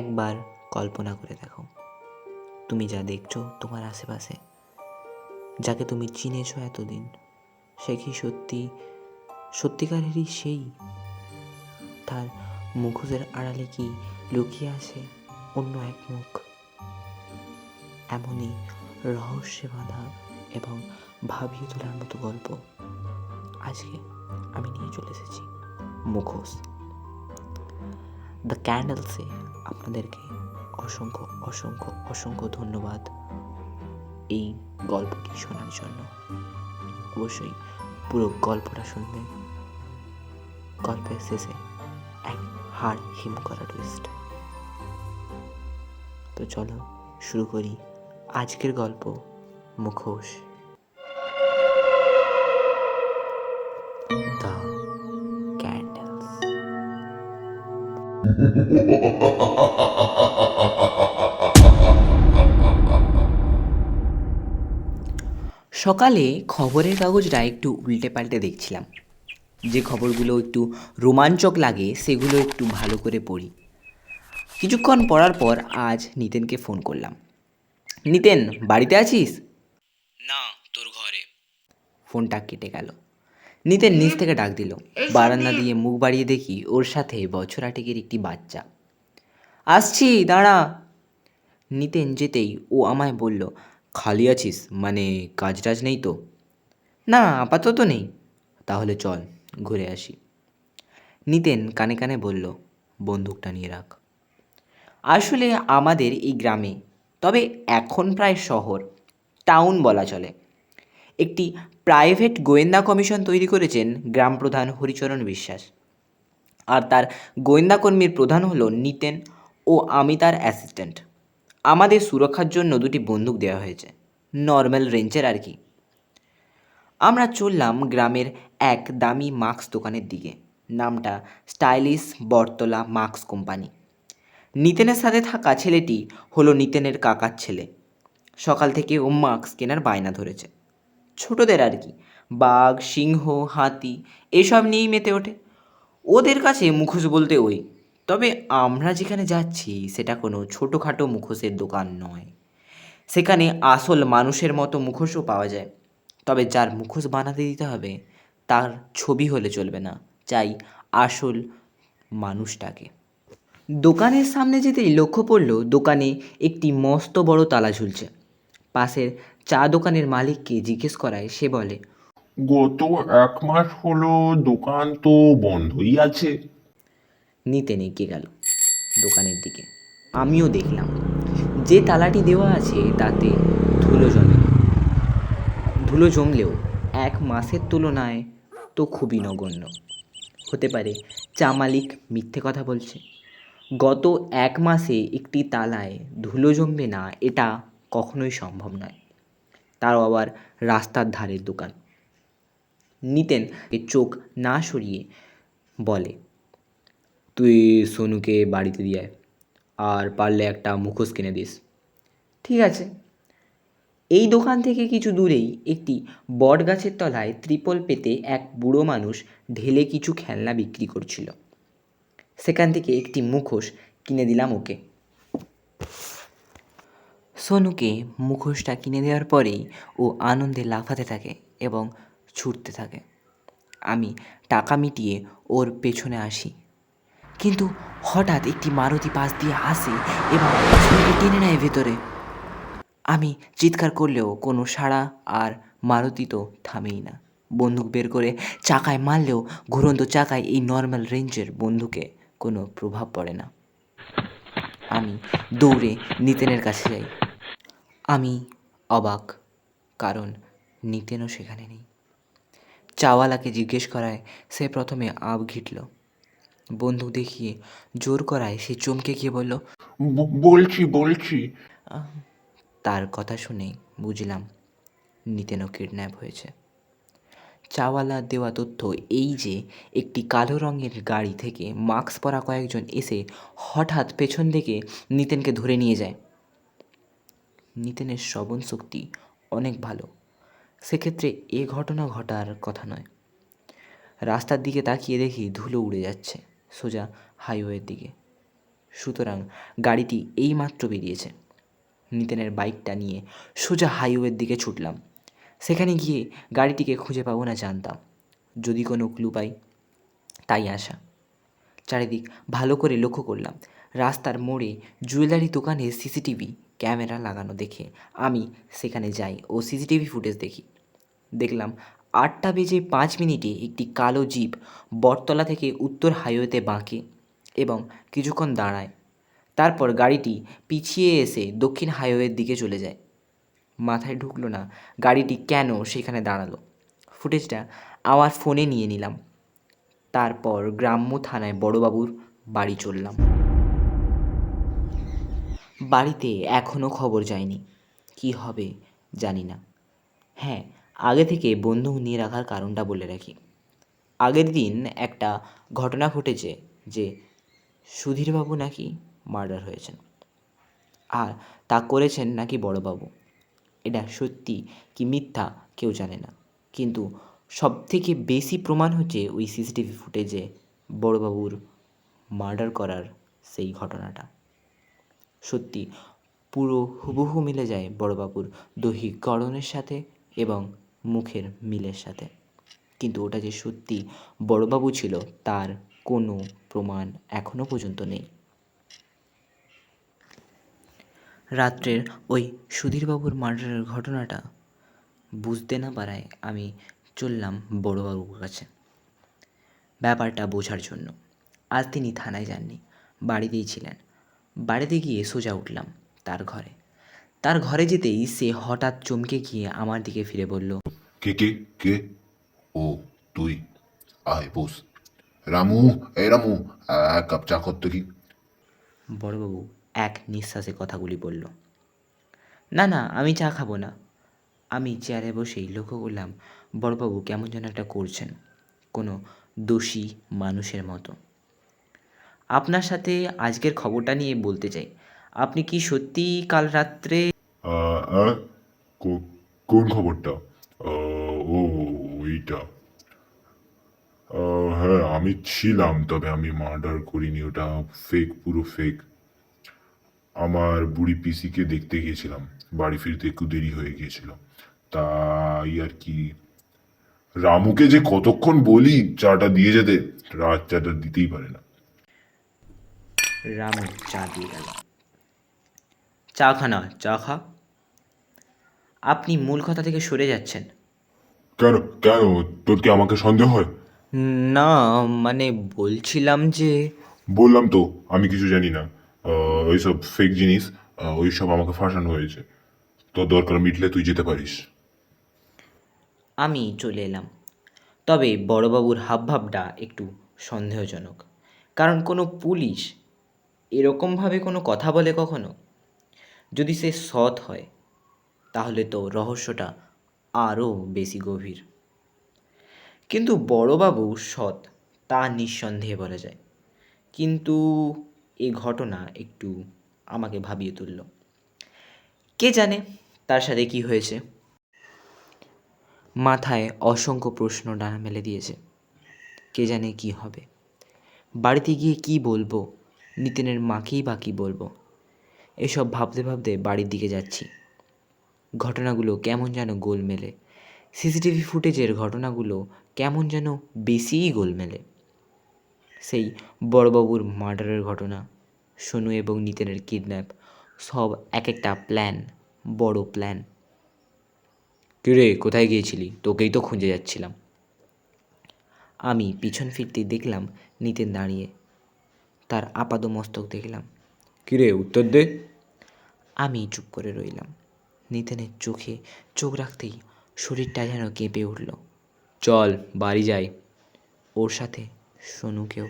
একবার কল্পনা করে দেখো, তুমি যা দেখছো তোমার আশেপাশে, যাকে তুমি চিনেছো এতদিন, সে কি সত্যিকারেরই সেই? তার মুখোশের আড়ালে কি লুকিয়ে আছে অন্য এক মুখ? এমনই রহস্যে বাঁধা এবং ভাবিয়ে তোলার মতো গল্প আজকে আমি নিয়ে চলে এসেছি। মুখোশ। দ্য ক্যান্ডেলসে আপনাদেরকে অসংখ্য অসংখ্য অসংখ্য ধন্যবাদ এই গল্পটি শোনার জন্য। অবশ্যই পুরো গল্পটা শুনবেন। গল্পের শেষে এক হাড় হিম করা টুইস্ট। তো চলো শুরু করি আজকের গল্প, মুখোশ। The candles. সকালে খবরের কাগজটা একটু উল্টে পাল্টে দেখছিলাম। যে খবরগুলো একটু রোমাঞ্চক লাগে সেগুলো একটু ভালো করে পড়ি। কিছুক্ষণ পড়ার পর আজ নিতেনকে ফোন করলাম। নিতেন, বাড়িতে আছিস? না, তোর ঘরে। ফোনটা কেটে গেল। নিতেন নিচ থেকে ডাক দিল। বারান্দা দিয়ে মুখ বাড়িয়ে দেখি ওর সাথে বছর 8 একটি বাচ্চা। আসছি, দাঁড়া। নিতেন যেতেই ও আমায় বলল, খালি আছিস? মানে কাজ টাজ নেই তো? না, আপাতত নেই। তাহলে চল ঘুরে আসি। নিতেন কানে কানে বলল, বন্দুকটা নিয়ে রাখ। আসলে আমাদের এই গ্রামে, তবে এখন প্রায় শহর, টাউন বলা চলে, একটি প্রাইভেট গোয়েন্দা কমিশন তৈরি করেছেন গ্রাম প্রধান হরিচরণ বিশ্বাস। আর তার গোয়েন্দা কর্মীর প্রধান হলো নিতেন ও আমি তার অ্যাসিস্ট্যান্ট। আমাদের সুরক্ষার জন্য 2টি বন্দুক দেওয়া হয়েছে, নর্মাল রেঞ্জের আর কি। আমরা চললাম গ্রামের এক দামি মাস্ক দোকানের দিকে। নামটা স্টাইলিশ বটতলা মাস্ক কোম্পানি। নিতেনের সাথে থাকা ছেলেটি হলো নিতেনের কাকার ছেলে। সকাল থেকে ও মাস্ক কেনার বায়না ধরেছে। ছোটদের আর কি, বাঘ, সিংহ, হাতি এসব নিয়েই মেতে ওঠে। ওদের কাছে মুখোশ বলতে ওই। তবে আমরা যেখানে যাচ্ছি সেটা কোনো ছোটোখাটো মুখোশের দোকান নয়। সেখানে আসল মানুষের মতো মুখোশও পাওয়া যায়। তবে যার মুখোশ বানাতে দিতে হবে তার ছবি হলে চলবে না, চাই আসল মানুষটাকে। দোকানের সামনে যেতেই লক্ষ্য পড়ল দোকানে একটি মস্ত বড় তালা ঝুলছে। পাশের চা দোকানের মালিককে জিজ্ঞেস করায় সে বলে, গত 1 মাস হলো দোকান তো বন্ধই আছে। নিতে এগিয়ে গেল দোকানের দিকে। আমিও দেখলাম যে তালাটি দেওয়া আছে তাতে ধুলো জমে। ধুলো জমলেও 1 মাসের তুলনায় তো খুবই নগণ্য। হতে পারে চা মালিক মিথ্যে কথা বলছে। গত 1 মাসে একটি তালায় ধুলো জমবে না এটা কখনোই সম্ভব নয়, তারও আবার রাস্তার ধারের দোকান। নিতেন চোখ না সরিয়ে বলে, তুই সোনুকে বাড়িতে দিয়ে আয়, আর পারলে একটা মুখোশ কিনে দিস। ঠিক আছে। এই দোকান থেকে কিছু দূরেই একটি বট গাছের তলায় ত্রিপল পেতে এক বুড়ো মানুষ ঢেলে কিছু খেলনা বিক্রি করছিল। সেখান থেকে একটি মুখোশ কিনে দিলাম ওকে। সোনুকে মুখোশটা কিনে দেওয়ার পরেই ও আনন্দে লাফাতে থাকে এবং ছুটতে থাকে। আমি টাকা মিটিয়ে ওর পেছনে আসি, কিন্তু হঠাৎ একটি মারুতি পাশ দিয়ে আসে এবং সোনুকে টেনে নেয় ভেতরে। আমি চিৎকার করলেও কোনো সাড়া, আর মারুতি তো থামেই না। বন্দুক বের করে চাকায় মারলেও ঘুরন্ত চাকায় এই নর্মাল রেঞ্জের বন্দুকে কোনো প্রভাব পড়ে না। আমি দৌড়ে নিতেনের কাছে যাই। আমি অবাক, কারণ নিতেনও সেখানে নেই। চাওয়ালাকে জিজ্ঞেস করায় সে প্রথমে আব ঘিটল। বন্দুক দেখিয়ে জোর করায় সে চমকে গিয়ে বলল, বলছি। তার কথা শুনেই বুঝলাম নিতেনও কিডন্যাপ হয়েছে। চাওয়ালা দেওয়া তথ্য এই যে, একটি কালো রঙের গাড়ি থেকে মাস্ক পরা কয়েকজন এসে হঠাৎ পেছন থেকে নিতেনকে ধরে নিয়ে যায়। নিতেনের শ্রবণ শক্তি অনেক ভালো, সেক্ষেত্রে এ ঘটনা ঘটার কথা নয়। রাস্তার দিকে তাকিয়ে দেখি ধুলো উড়ে যাচ্ছে সোজা হাইওয়ের দিকে। সুতরাং গাড়িটি এইমাত্র বেরিয়েছে। নিতেনের বাইকটা নিয়ে সোজা হাইওয়ের দিকে ছুটলাম। সেখানে গিয়ে গাড়িটিকে খুঁজে পাবো না জানতাম, যদি কোনো ক্লু পাই, তাই আসা। চারিদিক ভালো করে লক্ষ্য করলাম। রাস্তার মোড়ে জুয়েলারি দোকানে সিসিটিভি ক্যামেরা লাগানো দেখে আমি সেখানে যাই ও সিসিটিভি ফুটেজ দেখি। দেখলাম 8:05 একটি কালো জিপ বটতলা থেকে উত্তর হাইওয়েতে বাঁকে এবং কিছুক্ষণ দাঁড়ায়। তারপর গাড়িটি পিছিয়ে এসে দক্ষিণ হাইওয়ের দিকে চলে যায়। মাথায় ঢুকলো না গাড়িটি কেন সেখানে দাঁড়ালো। ফুটেজটা আমার ফোনে নিয়ে নিলাম। তারপর গ্রাম্য থানায় বড়বাবুর বাড়ি চললাম। বাড়িতে এখনও খবর যায়নি। কি হবে জানি না। হ্যাঁ, আগে থেকে বন্দুক নিয়ে রাখার কারণটা বলে রাখি। আগের দিন একটা ঘটনা ঘটেছে যে সুধীরবাবু নাকি মার্ডার হয়েছেন, আর তা করেছেন নাকি বড়বাবু। এটা সত্যি কি মিথ্যা কেউ জানে না, কিন্তু সবথেকে বেশি প্রমাণ হচ্ছে ওই সিসিটিভি ফুটেজে বড়বাবুর মার্ডার করার সেই ঘটনাটা। সত্যি পুরো হুবহু মিলে যায় বড়বাবুর দৈহিক গড়নের সাথে এবং মুখের মিলের সাথে, কিন্তু ওটা যে সত্যি বড়বাবু ছিল তার কোনো প্রমাণ এখনও পর্যন্ত নেই। রাত্রের ওই সুধীরবাবুর মার্ডারের ঘটনাটা বুঝতে না পারায় আমি চললাম বড়বাবুর কাছে ব্যাপারটা বোঝার জন্য। আজ তিনি থানায় যাননি, বাড়িতেই ছিলেন। বাড়িতে গিয়ে সোজা উঠলাম তার ঘরে যেতেই সে হঠাৎ চমকে গিয়ে আমার দিকে ফিরে বলল, কে কে কে? ও, তুই? আয় বস। রামু, এই রামু, এক কাপ চা কর তো কি। বড়বাবু এক নিঃশ্বাসে কথাগুলি বলল। না না, আমি চা খাবো না। আমি চেয়ারে বসেই লক্ষ্য করলাম বড়বাবু কেমন যেন একটা করছেন, কোনো দোষী মানুষের মতো। আপনার সাথে আজকের খবরটা নিয়ে বলতে চাই। আপনি কি সত্যি কাল রাত্রে? আহ, আহ, কোন খবরটা? ও, ওইটা। হ্যাঁ, আমি ছিলাম, তবে আমি মার্ডার করিনি, ওটা ফেক, পুরো ফেক। আমার বুড়ি পিসিকে দেখতে গিয়েছিলাম, বাড়ি ফিরতে একটু দেরি হয়ে গিয়েছিল, তাই আর কি। রামুকে যে কতক্ষণ বলি চাটা দিয়ে যেতে, রাত চাটা দিতেই পারে না। রামু চা দিয়ে গেল। চা খানা, চা খা। আপনি মূল কথা থেকে সরে যাচ্ছেন। কেন কেন, তোর কি আমাকে সন্দেহ হয়? না, মানে বলছিলাম যে বললাম তো আমি কিছু জানি না। ওইসব ফেক জিনিস, ওইসব আমাকে ফাঁসানো হয়েছে। তোর দরকার মিটলে তুই যেতে পারিস। আমি চলে এলাম। তবে বড়বাবুর হাবভাবটা একটু সন্দেহজনক, কারণ কোনো পুলিশ এরকমভাবে কোনো কথা বলে কখনো? যদি সে সৎ হয় তাহলে তো রহস্যটা আরও বেশি গভীর। কিন্তু বড়বাবু সৎ, তা নিঃসন্দেহে বলা যায়। কিন্তু এই ঘটনা একটু আমাকে ভাবিয়ে তুলল। কে জানে তার সাথে কি হয়েছে। মাথায় অসংখ্য প্রশ্ন ডানা মেলে দিয়েছে। কে জানে কি হবে, বাড়িতে গিয়ে কি বলবো, নিতিনের মাকেই বা কী বলবো। এসব ভাবতে ভাবতে বাড়ির দিকে যাচ্ছি। ঘটনাগুলো কেমন যেন গোলমেলে। সিসিটিভি ফুটেজের ঘটনাগুলো কেমন যেন বেশিই গোলমেলে। সেই বড়বাবুর মার্ডারের ঘটনা, সোনু এবং নিতিনের কিডন্যাপ, সব এক একটা প্ল্যান, বড় প্ল্যান। কিরে, কোথায় গিয়েছিলি? তোকেই তো খুঁজে যাচ্ছিলাম। আমি পিছন ফিরতেই দেখলাম নিতিন দাঁড়িয়ে। তার আপাদমস্তক দেখলাম। কিরে, উত্তর দে। আমি চুপ করে রইলাম। নিতিনের চোখে চোখ রাখতেই শরীরটা যেন কেঁপে উঠল। চল বাড়ি যাই, ওর সাথে সোনুকেও।